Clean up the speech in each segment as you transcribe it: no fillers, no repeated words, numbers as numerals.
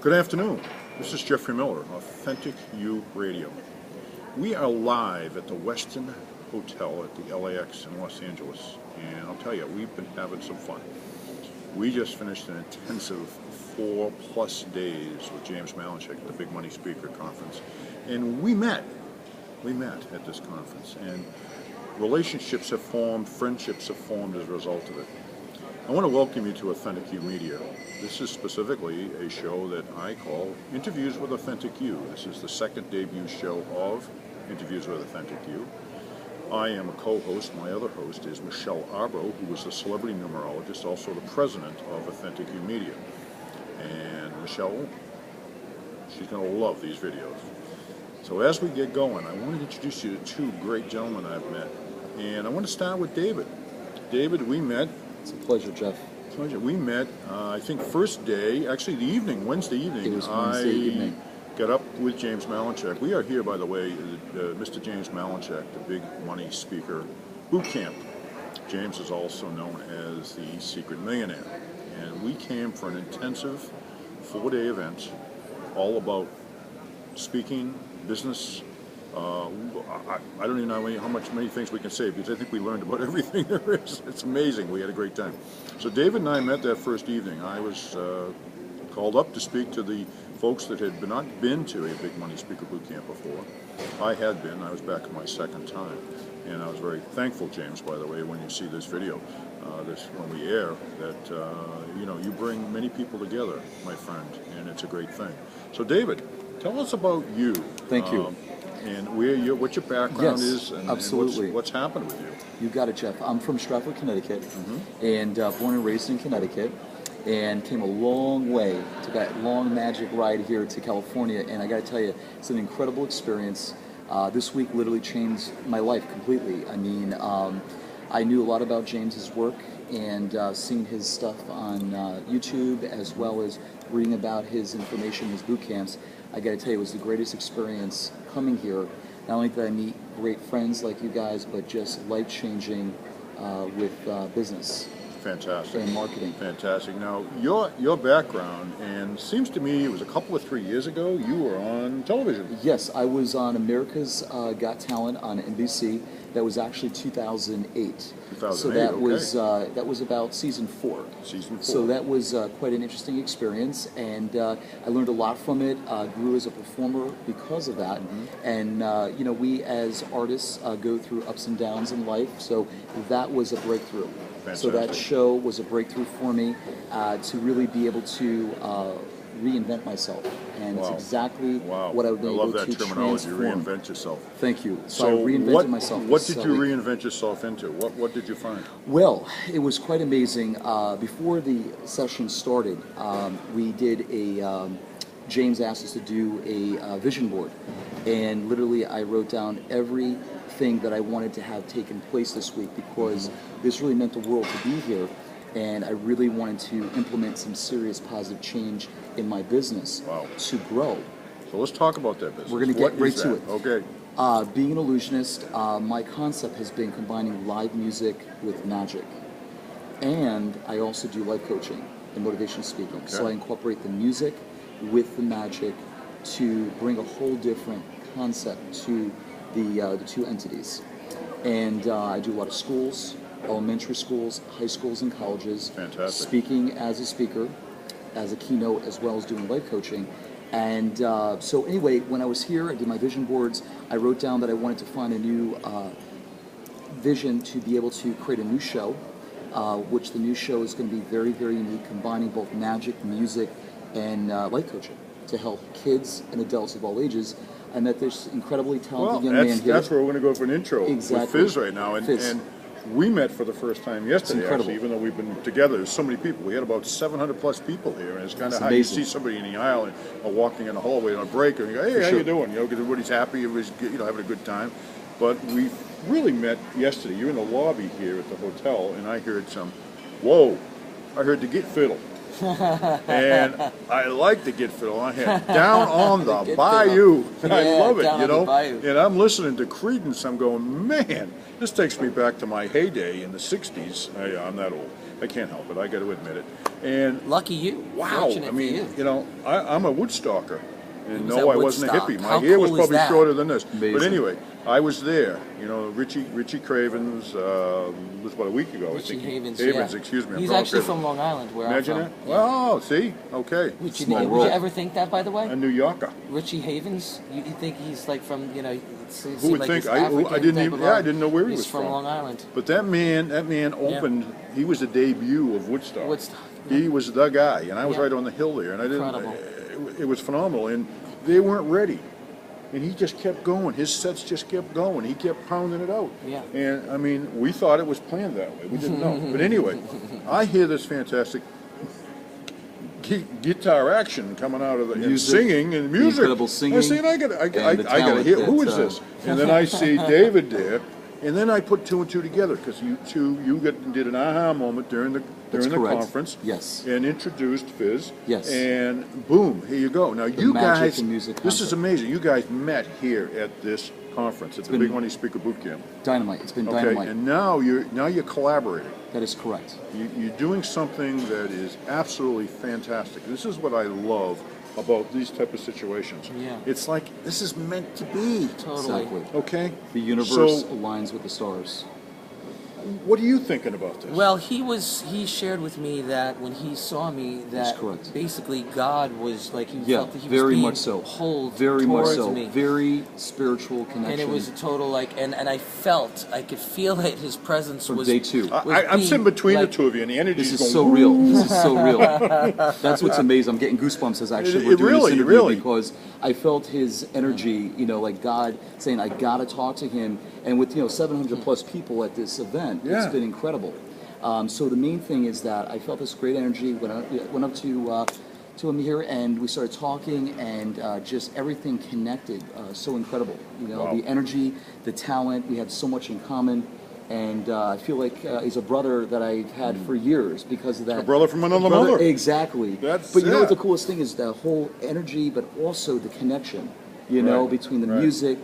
Good afternoon. This is Jeffrey Miller, Authentic U Radio. We are live at the Westin Hotel at the LAX in Los Angeles, and I'll tell you, we've been having some fun. We just finished an intensive 4+ days with James Malinchak at the Big Money Speaker Conference, and we met at this conference, and relationships have formed, friendships have formed as a result of it. I want to welcome you to Authentic U Media. This is specifically a show that I call Interviews with Authentic U. This is the second debut show of Interviews with Authentic U. I am a co-host. My other host is Michelle Arbro, who is the celebrity numerologist, also the president of Authentic U Media. And Michelle, she's going to love these videos. So as we get going, I want to introduce you to two great gentlemen I've met. And I want to start with David. David, we met. It's a pleasure, Jeff. Pleasure. We met, I think, first day, actually the evening, Wednesday evening. It was Wednesday evening. Got up with James Malinchak. We are here, by the way, Mr. James Malinchak, the Big Money Speaker Boot Camp. James is also known as the Secret Millionaire. And we came for an intensive 4-day event all about speaking, business. I don't even know many things we can say, because I think we learned about everything there is. It's amazing. We had a great time. So David and I met that first evening. I was called up to speak to the folks that had not been to a Big Money Speaker Boot Camp before. I had been. I was back my second time. And I was very thankful, James, by the way, when you see this video, when we air, that you bring many people together, my friend, and it's a great thing. So David, tell us about you. Thank you. And what your background is, and absolutely. What's happened with you. You got it, Jeff. I'm from Stratford, Connecticut, and born and raised in Connecticut, and came a long way to that long magic ride here to California. And I got to tell you, it's an incredible experience. This week literally changed my life completely. I mean, I knew a lot about James's work and seeing his stuff on YouTube, as well as reading about his information, his boot camps. I got to tell you, it was the greatest experience coming here. Not only did I meet great friends like you guys, but just life-changing with business. Fantastic. And marketing. Fantastic. Now, your background, and seems to me it was a couple of 3 years ago, you were on television. Yes, I was on America's Got Talent on NBC. That was actually 2008. So that was about season 4. Season 4. So that was quite an interesting experience, and I learned a lot from it. Grew as a performer because of that. And we as artists go through ups and downs in life. So that was a breakthrough. Fantastic. So that show was a breakthrough for me to really be able to reinvent myself, and it's exactly what I would be able to transform. I love that terminology, reinvent yourself. Thank you. So I reinvented myself. What did you reinvent yourself into? What did you find? Well, it was quite amazing. Before the session started, we did James asked us to do a vision board, and literally I wrote down everything that I wanted to have taken place this week, because this really meant the world to be here. And I really wanted to implement some serious positive change in my business to grow. So let's talk about that business. We're going to get right to it. Okay. Being an illusionist, my concept has been combining live music with magic. And I also do life coaching and motivational speaking. Okay. So I incorporate the music with the magic to bring a whole different concept to the two entities. And I do a lot of schools, elementary schools, high schools, and colleges. Fantastic. Speaking as a speaker, as a keynote, as well as doing life coaching. And so anyway, when I was here, I did my vision boards. I wrote down that I wanted to find a new vision to be able to create a new show, which the new show is going to be very, very unique, combining both magic, music, and life coaching to help kids and adults of all ages. I met this incredibly talented young man here. That's where we're going to go for an intro with FIZ right now. FIZ. And we met for the first time yesterday, actually, even though we've been together. There's so many people. We had about 700 plus people here, and it's kind of how you see somebody in the aisle or walking in the hallway on a break, and you go, "Hey, how you doing?" Because everybody's happy, everybody's having a good time. But we really met yesterday. You're in the lobby here at the hotel, and I heard I heard the Git Fiddle. And I like the Git Fiddle. I had Down on the Bayou. I love it, And I'm listening to Creedence. I'm going, man, this takes me back to my heyday in the 60s. I'm that old. I can't help it. I got to admit it. And Lucky you. wow, Fortunate I for mean, you. I'm a woodstocker. And was no, at I wasn't a Woodstock. hippie. My How hair was cool is probably that? shorter than this. Amazing. But anyway, I was there. Richie Cravens was about a week ago. I Richie think. Havens, Havens, yeah. excuse me. I'm He's wrong, actually Cravens. from Long Island, where Imagine I'm that. from. Wow, see? Okay. Would you, Small would world. you ever think that, by the way? A New Yorker. Richie Havens? You think he's like from, Who would think? I didn't even. Yeah, I didn't know where he was from. Long Island. But that man opened. He was the debut of Woodstock. Woodstock. He was the guy, and I was Yeah. right on the hill there, and I didn't. Incredible. It was phenomenal, and they weren't ready, and he just kept going. His sets just kept going. He kept pounding it out. Yeah. And I mean, we thought it was planned that way. We didn't know. But anyway, I hear this fantastic guitar action coming out of the and Music, singing and music. incredible singing, I see, and I got and the to talent hear who that, is this? And then I see David there, and then I put two and two together because you did an aha moment during the correct. conference. Yes. And introduced FIZ. Yes. And boom, here you go. Now The you magic guys, in music this is concept. amazing. You guys met here at this conference at the been- Big Money Speaker Boot Camp. Dynamite. It's been Okay, dynamite. and now you're collaborating. That is correct. You're doing something that is absolutely fantastic. This is what I love about these type of situations. Yeah. It's like this is meant to be. Totally. Exactly. Okay. The universe So, aligns with the stars. what are you thinking about this? Well, he shared with me that when he saw me, that correct. basically God was like, he Yeah, felt that he very was being much so. pulled Very much towards so. me. Very spiritual connection. And it was a total and I could feel that his presence From was day two. was I'm being, sitting between like, the two of you, and the energy This is is going. so real. This is so real. That's what's amazing. I'm getting goosebumps as actually we're doing Really, this interview really. because I felt his energy, like God saying, I gotta talk to him. And with 700 plus people at this event, Yeah. it's been incredible. So the main thing is that I felt this great energy. Went up to him here, and we started talking, and just everything connected. So incredible. Wow. The energy, the talent. We had so much in common. And I feel like he's a brother that I've had for years because of that. A brother from another mother. Exactly. That's but you know what it. the coolest thing is? The whole energy, but also the connection, Right, between the right. music,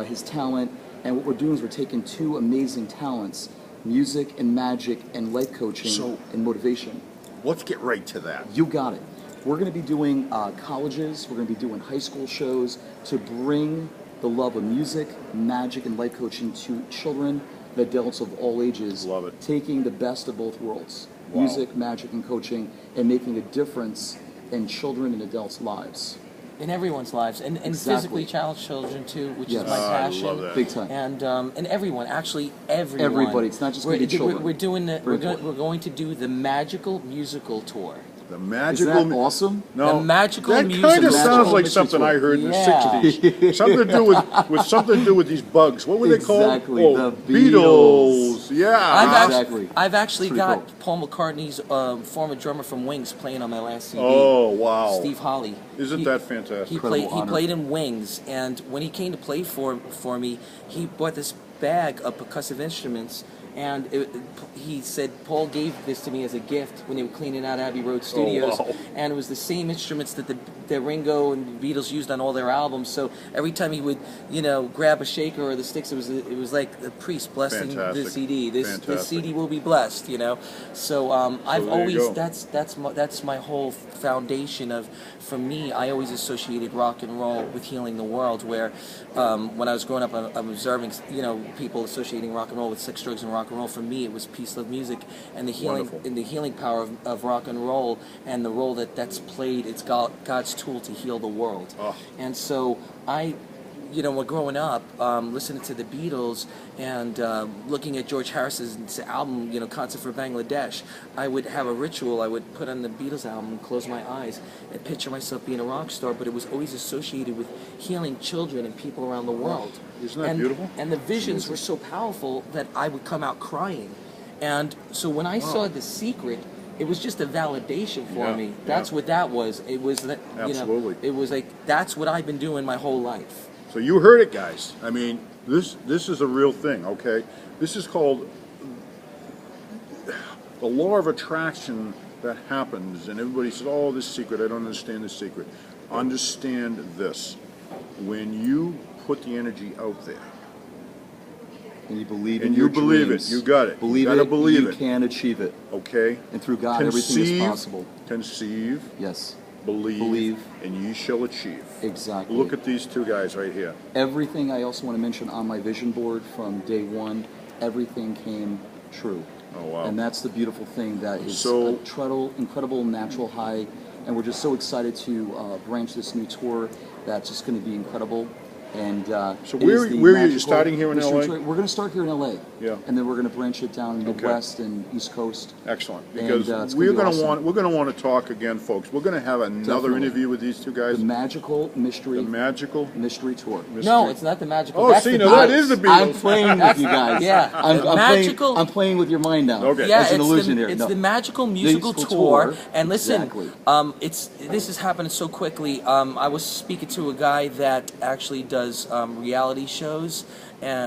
his talent. And what we're doing is we're taking two amazing talents, music and magic and life coaching So- and motivation. Let's get right to that. You got it. We're going to be doing colleges, we're going to be doing high school shows to bring the love of music, magic, and life coaching to children and adults of all ages. Love it. Taking the best of both worlds, Wow. music, magic, and coaching, and making a difference in children and adults' lives. in everyone's lives, and Exactly. physically challenged children too, which Yes. is my Ah, I passion. love that. Big time. And everyone, actually everyone. Everybody. It's not just gonna be children. We're doing the, Very we're going to do the magical musical tour. The Isn't magical. that awesome? No, The magical that musical. kind of Magical sounds like mystery something tour. I heard in Yeah. the '60s. Something to do with something to do with these bugs. What were they called? Exactly, Oh, the Beatles. Yeah. Exactly. I've actually Pretty got cool. Paul McCartney's former drummer from Wings playing on my last CD. Oh wow. Steve Holly. Isn't that fantastic? He Incredible played. He honor. played in Wings, and when he came to play for me, he bought this bag of percussive instruments, and he said Paul gave this to me as a gift when they were cleaning out Abbey Road Studios, wow. and it was the same instruments that the Ringo and the Beatles used on all their albums. So every time he would, grab a shaker or the sticks, it was like the priest blessing Fantastic. the CD. This Fantastic. CD will be blessed, So I've there you always go. that's my whole foundation of. For me, I always associated rock and roll with healing the world. Where when I was growing up, I'm observing people associating rock and roll with sex, drugs, and rock and roll. For me, it was peace, love, music, and the healing Wonderful. and the healing power of rock and roll, and the role that's played. It's God's tool to heal the world. Oh. And so when growing up, listening to the Beatles and looking at George Harrison's album, Concert for Bangladesh, I would have a ritual. I would put on the Beatles album, close my eyes, and picture myself being a rock star, but it was always associated with healing children and people around the world. Isn't that beautiful? And the visions were so powerful that I would come out crying. And so when I saw The Secret, it was just a validation for Yeah, me. yeah. That's what that was. It was that, Absolutely. it was like, that's what I've been doing my whole life. So you heard it, guys. I mean, this is a real thing, okay? This is called the law of attraction that happens, and everybody says, "Oh, this secret. I don't understand this secret." Understand this: when you put the energy out there, And you believe in And your you believe dreams. it. You got it. Believe You gotta it. believe you it. can achieve it. Okay? And through God, everything is possible. Conceive, Yes. believe, and ye shall achieve. Exactly. Look at these two guys right here. Everything I also want to mention on my vision board from day one, everything came true. Oh, wow. And that's the beautiful thing, that is So- incredible natural high. And we're just so excited to branch this new tour that's just going to be incredible. And So it where is the are you magical starting here in mystery LA? tour. We're going to start here in LA. Yeah. And then we're going to branch it down Okay. Midwest and East Coast. Excellent. And, Because it's we're gonna be going to awesome. want to talk again, folks. We're going to have another Definitely. interview with these two guys. The magical mystery The magical mystery tour. No, it's not the magical. Oh, that's see, the now that Beatles. is the I'm Beatles. playing with you guys. Yeah. I'm, The I'm magical- Playing, I'm playing with your mind now. Okay. Yeah, As an it's illusionaire. it's No. the magical musical Musical tour. tour. And listen, Exactly. this has happened so quickly. I was speaking to a guy that actually does reality shows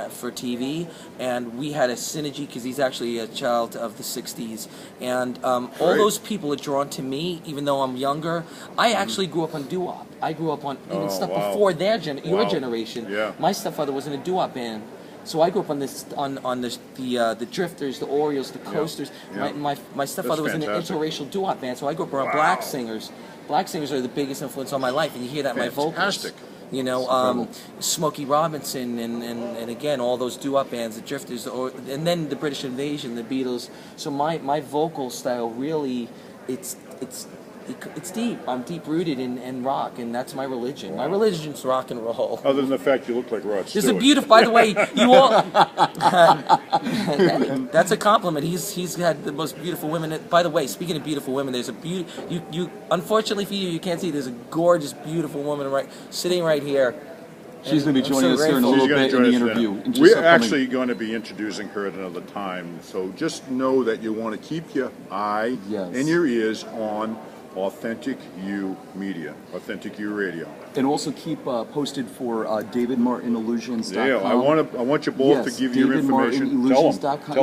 for TV, and we had a synergy because he's actually a child of the '60s, and all Great. those people are drawn to me, even though I'm younger. I actually grew up on doo-wop. I grew up on even Oh, stuff wow. before your Wow. generation. Yeah. My stepfather was in a doo-wop band. So I grew up on this, on the Drifters, the Orioles, the Coasters. Yeah. My stepfather was in an fantastic. interracial doo-wop band, so I grew up around Wow. black singers. Black singers are the biggest influence on my life, and you hear that in my vocals. Fantastic. You know, incredible. Smokey Robinson, and again all those doo-wop bands, the Drifters, and then the British Invasion, the Beatles. So my vocal style really, it's deep. I'm deep rooted in rock, and that's my religion. My religion's rock and roll. Other than the fact you look like Rod Stewart. There's a beautiful. By the way, you all. That's a compliment. He's had the most beautiful women. By the way, speaking of beautiful women, there's a you. Unfortunately for you, you can't see. There's a gorgeous, beautiful woman sitting right here. She's going to be I'm joining so us here in a grateful. little She's gonna bit in join the us then. interview. in just We're upcoming- actually going to be introducing her at another time. So just know that you want to keep your eye Yes. and your ears on Authentic You Media, Authentic You Radio. And also keep posted for DavidMartinIllusions.com. Yeah, I want you both to give your information. Tell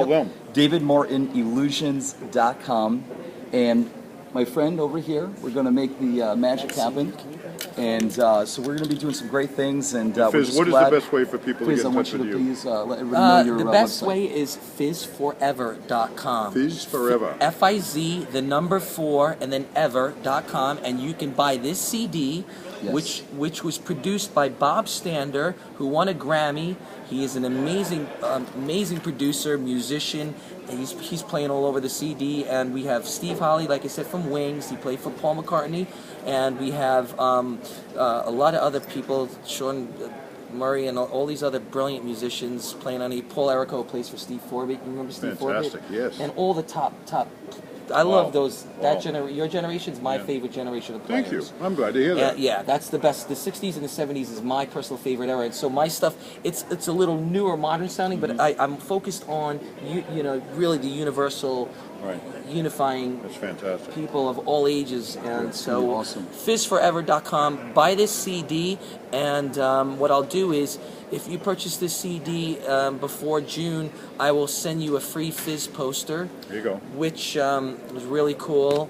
them. DavidMartinIllusions.com. And my friend over here, we're going to make the magic happen. And so we're going to be doing some great things. And we're Fizz, just what is glad. the best way for people to Fizz, get I in want touch you to with you? please let everybody know your The best website. way is fizzforever.com. Fizz Forever. FIZ, the number 4, and then ever.com, and you can buy this CD, Yes. which was produced by Bob Stander, who won a Grammy. He is an amazing producer, musician. And he's playing all over the CD, and we have Steve Holley, like I said, from Wings. He played for Paul McCartney, and we have a lot of other people, Sean Murray, and all these other brilliant musicians playing on it. Paul Errico plays for Steve Forbett. You remember Steve Fantastic, Forbett? yes. And all the top. I Wow. love those. Wow. Your generation's my Yeah. favorite generation of players. Thank you. I'm glad to hear that. Yeah, that's the best. The '60s and the '70s is my personal favorite era. And so my stuff, it's a little newer, modern sounding, but I'm focused on really the universal, Right. unifying That's fantastic. people of all ages. And gonna be so awesome. fizzforever.com. Buy this CD, and what I'll do is, if you purchase this CD before June, I will send you a free Fizz poster, There you go. which is really cool.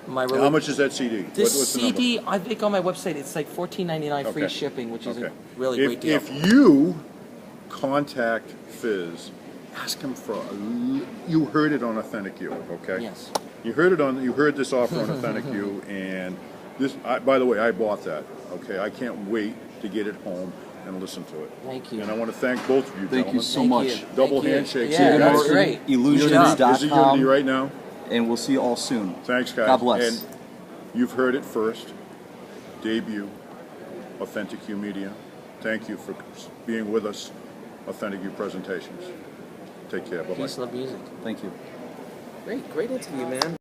How much is that CD? This What's the number? CD, I think on my website, it's like $14.99 free Okay. shipping, which is a Okay. really If- great deal. If you contact Fizz, ask him for you heard it on Authentic You, okay? Yes. You heard this offer on Authentic You, and this. By the way, I bought that. Okay, I can't wait to get it home and listen to it. Thank you. And I want to thank both of you, Thank gentlemen. you so Thank much. you. Double Thank you. handshakes. Yeah, David that's Martin, great. Illusionist.com. Is it Unity right now? And we'll see you all soon. Thanks, guys. God bless. And you've heard it first. Debut, Authentic You Media. Thank you for being with us. Authentic You Presentations. Take care. Bye-bye. Peace, love, music. Thank you. Great interview, man.